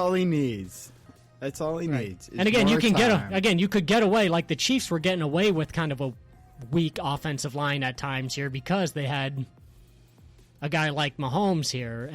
all he needs. That's all he needs. And again, you could get away like the Chiefs were getting away with kind of a weak offensive line at times here because they had a guy like Mahomes here.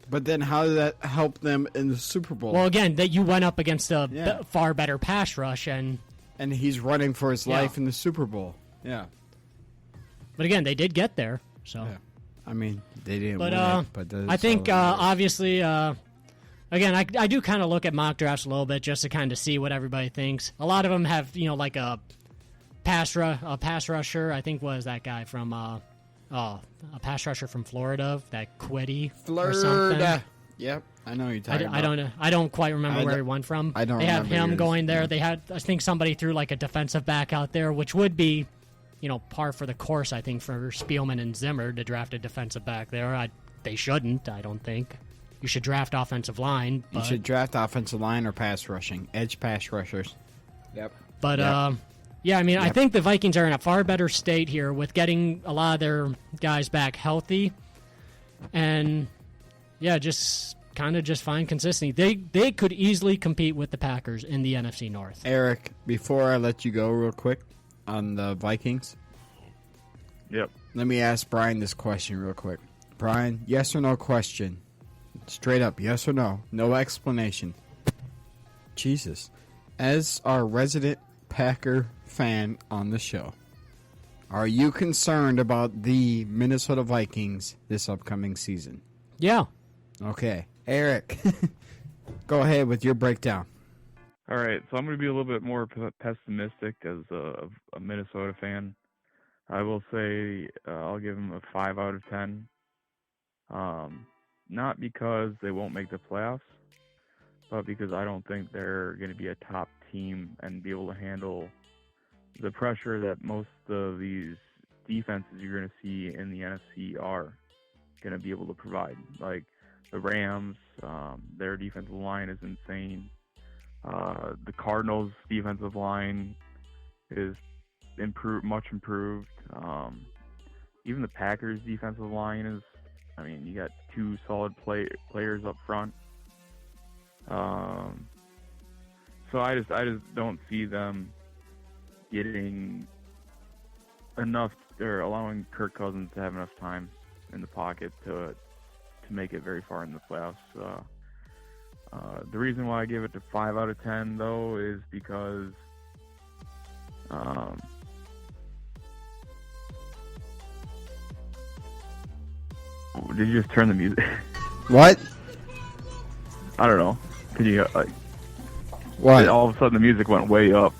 But then how did that help them in the Super Bowl? Well, again, that you went up against a far better pass rush and he's running for his life in the Super Bowl. Yeah. But again, they did get there. So. Yeah. I mean, they didn't win it, but I think obviously. Again, I do kind of look at mock drafts a little bit just to kind of see what everybody thinks. A lot of them have, like a pass rusher. I think was that guy from a pass rusher from Florida, that Quiddy or something. Yep, I know you're talking about. I don't know. I don't quite remember where he went from. I don't. They have remember him going there. Yeah. They had, I think, somebody threw like a defensive back out there, which would be, par for the course. I think for Spielman and Zimmer to draft a defensive back there. They shouldn't. I don't think. You should draft offensive line. You should draft offensive line or pass rushing. Edge pass rushers. Yep. But, I think the Vikings are in a far better state here with getting a lot of their guys back healthy. And, just find consistency. They could easily compete with the Packers in the NFC North. Eric, before I let you go real quick on the Vikings. Yep. Let me ask Brian this question real quick. Brian, yes or no question? Straight up, yes or no? No explanation. Jesus. As our resident Packer fan on the show, are you concerned about the Minnesota Vikings this upcoming season? Yeah. Okay. Eric, go ahead with your breakdown. All right, so I'm going to be a little bit more pessimistic as a Minnesota fan. I will say I'll give them a 5 out of 10. Not because they won't make the playoffs, but because I don't think they're going to be a top team and be able to handle the pressure that most of these defenses you're going to see in the NFC are going to be able to provide. Like the Rams, their defensive line is insane. The Cardinals' defensive line is much improved. Even the Packers' defensive line is, you got two solid players up front. So I just don't see them getting enough or allowing Kirk Cousins to have enough time in the pocket to make it very far in the playoffs. The reason why I give it to 5 out of 10 though is because did you just turn the music? What? I don't know. Can you what? All of a sudden the music went way up.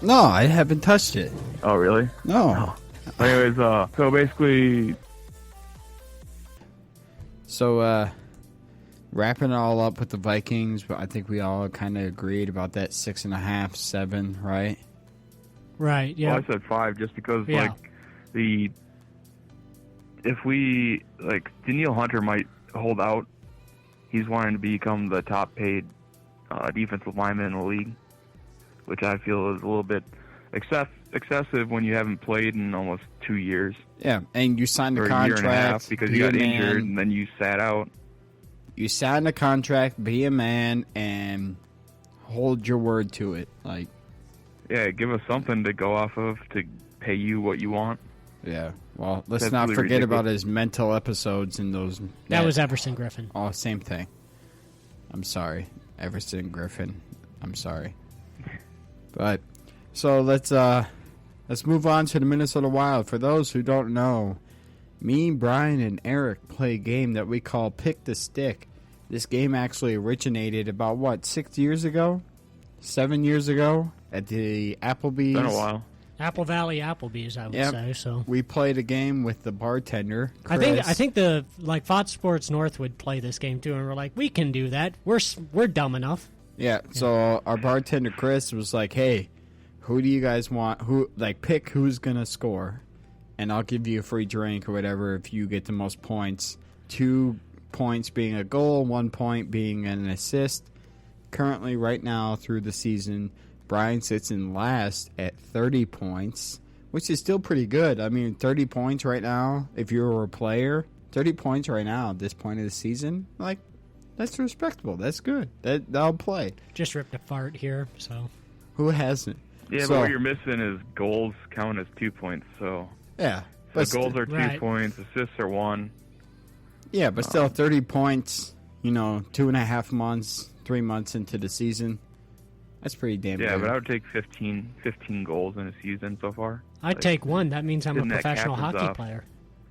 No, I haven't touched it. Oh, really? No. Oh. Anyways, so basically, wrapping it all up with the Vikings, but I think we all kind of agreed about that 6.5, 7, right? Right. Yeah. Well, I said 5 just because Danielle Hunter might hold out. He's wanting to become the top paid defensive lineman in the league, which I feel is a little bit excessive when you haven't played in almost 2 years. Yeah, and you signed a contract. Year and a half because you got injured and then you sat out. You signed a contract, be a man, and hold your word to it. Yeah, give us something to go off of to pay you what you want. Yeah, well, let's not forget about his mental episodes in those. That was Everson Griffin. Oh, same thing. I'm sorry, Everson Griffin. I'm sorry. But so let's move on to the Minnesota Wild. For those who don't know, me, Brian, and Eric play a game that we call Pick the Stick. This game actually originated about 6 years ago, 7 years ago at the Applebee's. Been a while. Apple Valley Applebee's, I would say. So we played a game with the bartender, Chris. I think the Fox Sports North would play this game too, and we're like, we can do that. We're dumb enough. Yeah. So our bartender Chris was like, "Hey, who do you guys want? Pick who's gonna score, and I'll give you a free drink or whatever if you get the most points. 2 points being a goal, 1 point being an assist. Currently, right now through the season, Brian sits in last at 30 points, which is still pretty good. 30 points right now, if you're a player, 30 points right now at this point of the season, That's respectable. That's good. I'll play. Just ripped a fart here, so. Who hasn't? Yeah, So- but what you're missing is goals count as 2 points. So, Yeah. so goals are 2 Right. points, assists are 1. Yeah, but still 30 points, 2.5 months, 3 months into the season. That's pretty damn Yeah, good. but I would take 15 goals in a season so far. I'd take one. That means I'm a Getting that professional captain's hockey off. player.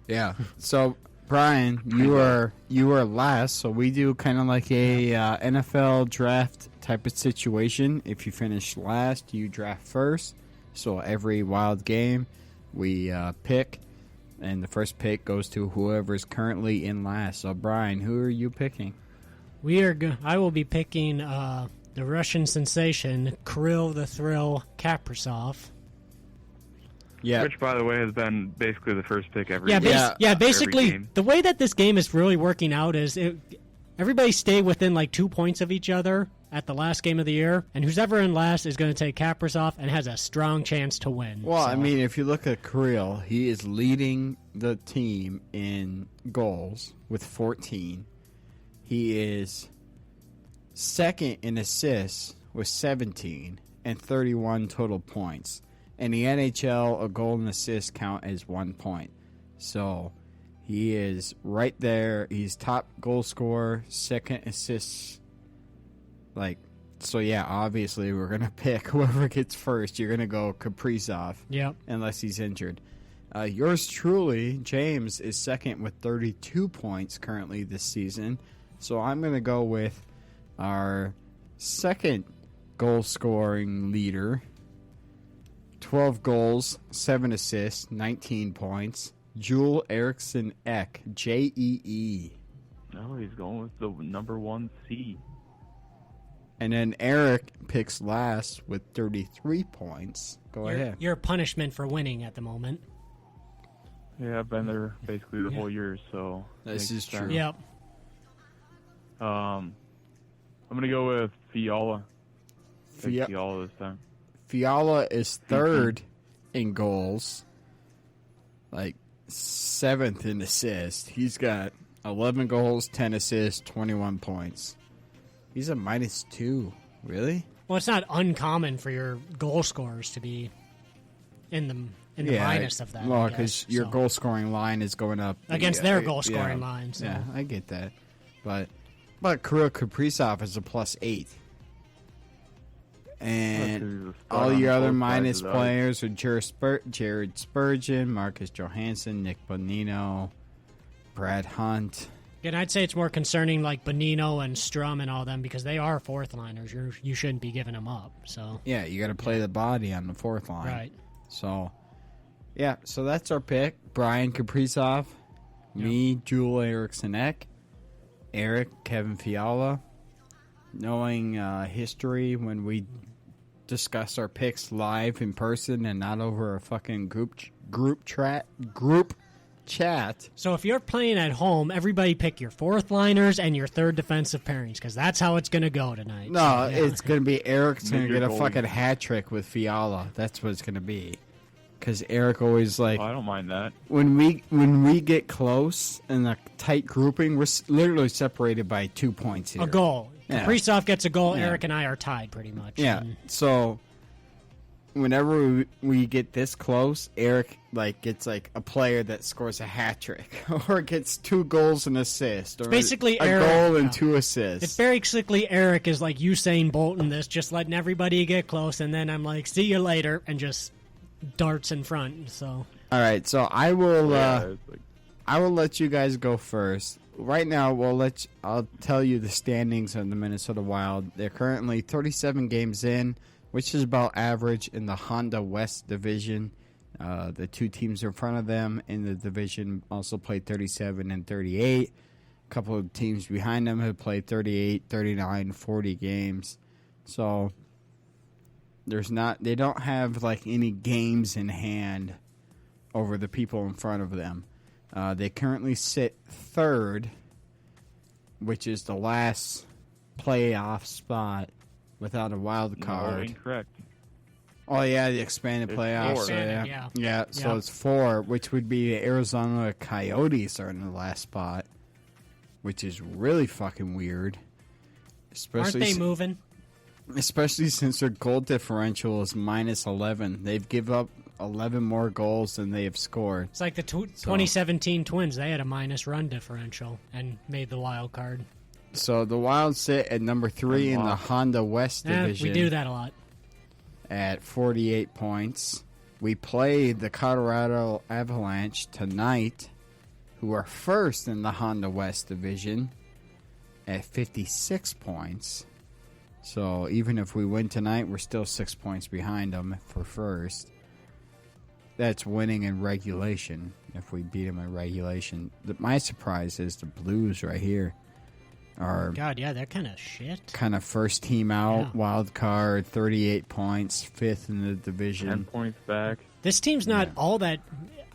Yeah. So, Brian, you are last, so we do kind of like a NFL draft type of situation. If you finish last, you draft first. So every wild game, we pick, and the first pick goes to whoever's currently in last. So, Brian, who are you picking? I will be picking the Russian sensation Kirill the Thrill Kaprizov. Yeah. Which, by the way, has been basically the first pick every Yeah, game. basically, Every game. the way that this game is really working out is everybody stay within like 2 points of each other at the last game of the year, and who's ever in last is going to take Kaprizov and has a strong chance to win. Well, So, I mean, if you look at Kirill, he is leading the team in goals with 14. He is second in assists with 17 and 31 total points. In the NHL, a goal and assist count as 1 point. So he is right there. He's top goal scorer, second assists. So yeah, obviously we're going to pick whoever gets first. You're going to go Kaprizov. Yep. Unless he's injured. Yours truly, James, is second with 32 points currently this season. So I'm going to go with our second goal-scoring leader. 12 goals, 7 assists, 19 points. Joel Eriksson Ek, Jee. No, he's going with the number 1 seed. And then Erik picks last with 33 points. Go ahead. Your punishment for winning at the moment. Yeah, I've been there basically the whole year, so This makes is true. sense. Yep. I'm gonna go with Fiala. Fia- Fiala this time. Fiala is third in goals, like seventh in assists. He's got 11 goals, 10 assists, 21 points. He's a -2. Really? Well, it's not uncommon for your goal scorers to be in the minus of that. Well, I because guess. your So, goal scoring line is going up against their goal scoring line. So. Yeah, I get that. But Kirill Kaprizov is a +8. And all your other minus players are Jared Spurgeon, Marcus Johansson, Nick Bonino, Brad Hunt. And I'd say it's more concerning like Bonino and Strum and all them because they are fourth liners. You shouldn't be giving them up. So Yeah, you got to play the body on the fourth line. right. So, yeah, so that's our pick. Brian Kaprizov, me, Joel Eriksson Ek, Erik, Kevin Fiala. Knowing history when we discuss our picks live in person and not over a fucking group chat. So if you're playing at home, everybody pick your fourth liners and your third defensive pairings because that's how it's going to go tonight. No, So, yeah. it's going to be Eric's going to Make get your a goal. fucking hat trick with Fiala. That's what it's going to be. Because Erik always like... Oh, I don't mind that. When we get close in a tight grouping, we're literally separated by 2 points here. a goal. Yeah. Kaprizov gets a goal. Yeah. Erik and I are tied pretty much. Yeah. And So whenever we get this close, Erik gets a player that scores a hat trick or gets 2 goals and assist, or basically a Erik, goal and yeah. 2 assists. it's basically Erik is like Usain Bolt in this, just letting everybody get close, and then I'm like, see you later, and just darts in front. So All right, so I will. It's like, I will let you guys go first. Right now, I'll tell you the standings of the Minnesota Wild. They're currently 37 games in, which is about average in the Honda West division. The 2 teams in front of them in the division also played 37 and 38. A couple of teams behind them have played 38, 39, 40 games. So they don't have any games in hand over the people in front of them. They currently sit third, which is the last playoff spot without a wild no, card. incorrect. Oh, yeah, the expanded It's playoffs. 4. So, Expanded, yeah, so Yeah. it's 4, which would be the Arizona Coyotes are in the last spot. which is really fucking weird. Aren't they moving? Especially since their goal differential is minus 11. They've given up 11 more goals than they have scored. It's like the 2017 Twins. They had a minus run differential and made the wild card. So the Wild sit at number 3 in the Honda West division. We do that a lot. At 48 points. We play the Colorado Avalanche tonight, who are first in the Honda West division at 56 points. So even if we win tonight, we're still 6 points behind them for first. That's winning in regulation. If we beat them in regulation, my surprise is the Blues right here are. God, yeah, they're kind of shit. Kind of first team out, wild card, 38 points, fifth in the division. 10 points back. This team's not all that.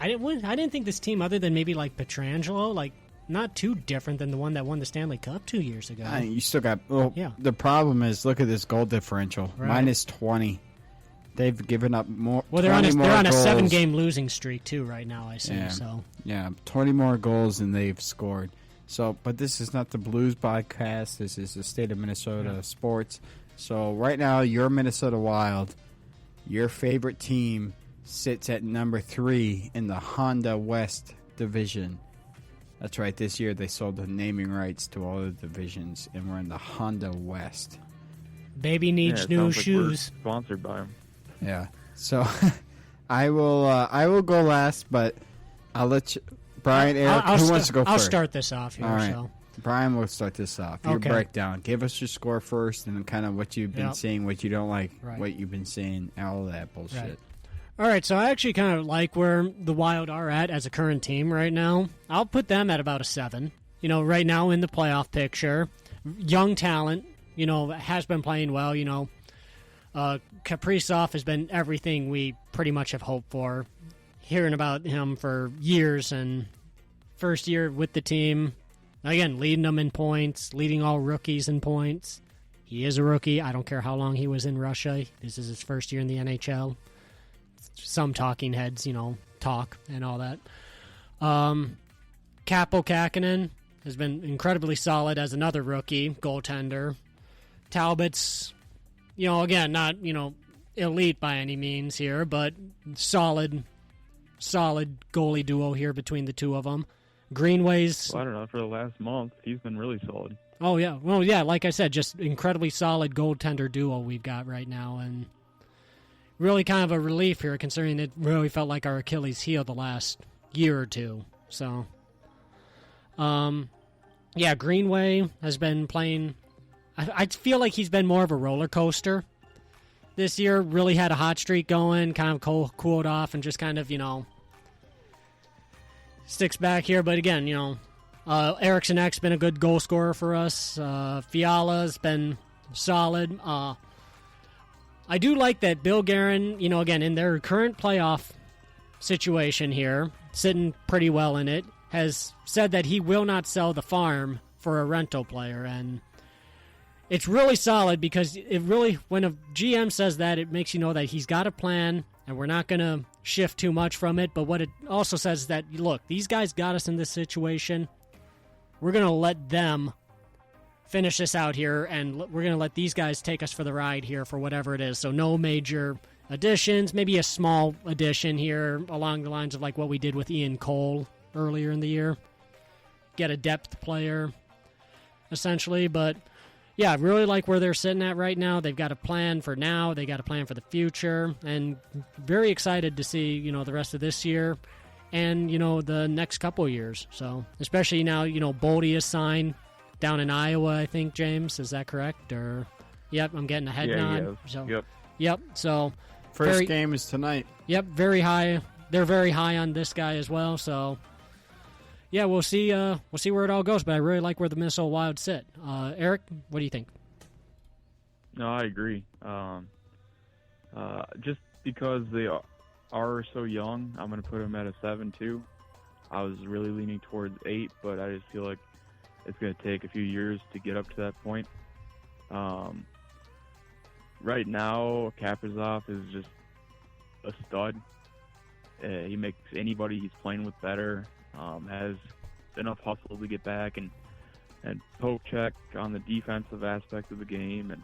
I didn't think this team, other than maybe like Pietrangelo, like not too different than the one that won the Stanley Cup 2 years ago. You still got. Well, the problem is, look at this goal differential, minus 20. They've given up more. Well, they're on a 7-game losing streak too right now. I see. So 20 more goals than they've scored. So, but this is not the Blues podcast. This is the state of Minnesota sports. So right now, your Minnesota Wild, your favorite team, sits at number 3 in the Honda West division. That's right. This year they sold the naming rights to all the divisions, and we're in the Honda West. Baby needs new shoes. We're sponsored by them. Yeah. So I will go last, but I'll let you, Brian, Eric, who wants to go first? I'll start this off here. All right. So. Brian will start this off. Your breakdown. Give us your score first, and kind of what you've been seeing, what you don't like, what you've been seeing, all that bullshit. Right. All right, so I actually kind of like where the Wild are at as a current team right now. I'll put them at about a 7. You know, right now in the playoff picture, young talent. You know, has been playing well. You know, Kaprizov has been everything we pretty much have hoped for. Hearing about him for years, and first year with the team, again, leading them in points, leading all rookies in points. He is a rookie. I don't care how long he was in Russia. This is his first year in the NHL. Some talking heads, you know, talk and all that. Capo Kakinen has been incredibly solid as another rookie goaltender. Talbot's, you know, again, not, you know, elite by any means here, but solid goalie duo here between the two of them. Greenway's... Well, I don't know, for the last month, he's been really solid. Oh, yeah. Well, yeah, like I said, just incredibly solid goaltender duo we've got right now, and really kind of a relief here, considering it really felt like our Achilles heel the last year or two. So, yeah, Greenway has been playing... I feel like he's been more of a roller coaster this year. Really had a hot streak going, kind of cooled off, and just kind of, you know, sticks back here. But again, you know, Eriksson Ek's been a good goal scorer for us. Fiala's been solid. I do like that Bill Guerin, you know, again, in their current playoff situation here, sitting pretty well in it, has said that he will not sell the farm for a rental player. And it's really solid, because it really, when a GM says that, it makes you know that he's got a plan and we're not going to shift too much from it. But what it also says is that, look, these guys got us in this situation. We're going to let them finish this out here, and we're going to let these guys take us for the ride here for whatever it is. So no major additions, maybe a small addition here along the lines of like what we did with Ian Cole earlier in the year. Get a depth player, essentially, but... yeah, I really like where they're sitting at right now. They've got a plan for now. They got a plan for the future, and very excited to see, you know, the rest of this year and, you know, the next couple of years. So, especially now, you know, Boldy is signed down in Iowa, I think, James. Is that correct? Or, yep, I'm getting a head nod. So, yep. So, first game is tonight. Yep, very high. They're very high on this guy as well. So, yeah, we'll see where it all goes, but I really like where the Minnesota Wild sit. Eric, what do you think? No, I agree. Just because they are so young, I'm going to put them at a 7 too. I was really leaning towards 8, but I just feel like it's going to take a few years to get up to that point. Right now, Kaprizov is just a stud. He makes anybody he's playing with better. Has enough hustle to get back, and and poke check on the defensive aspect of the game and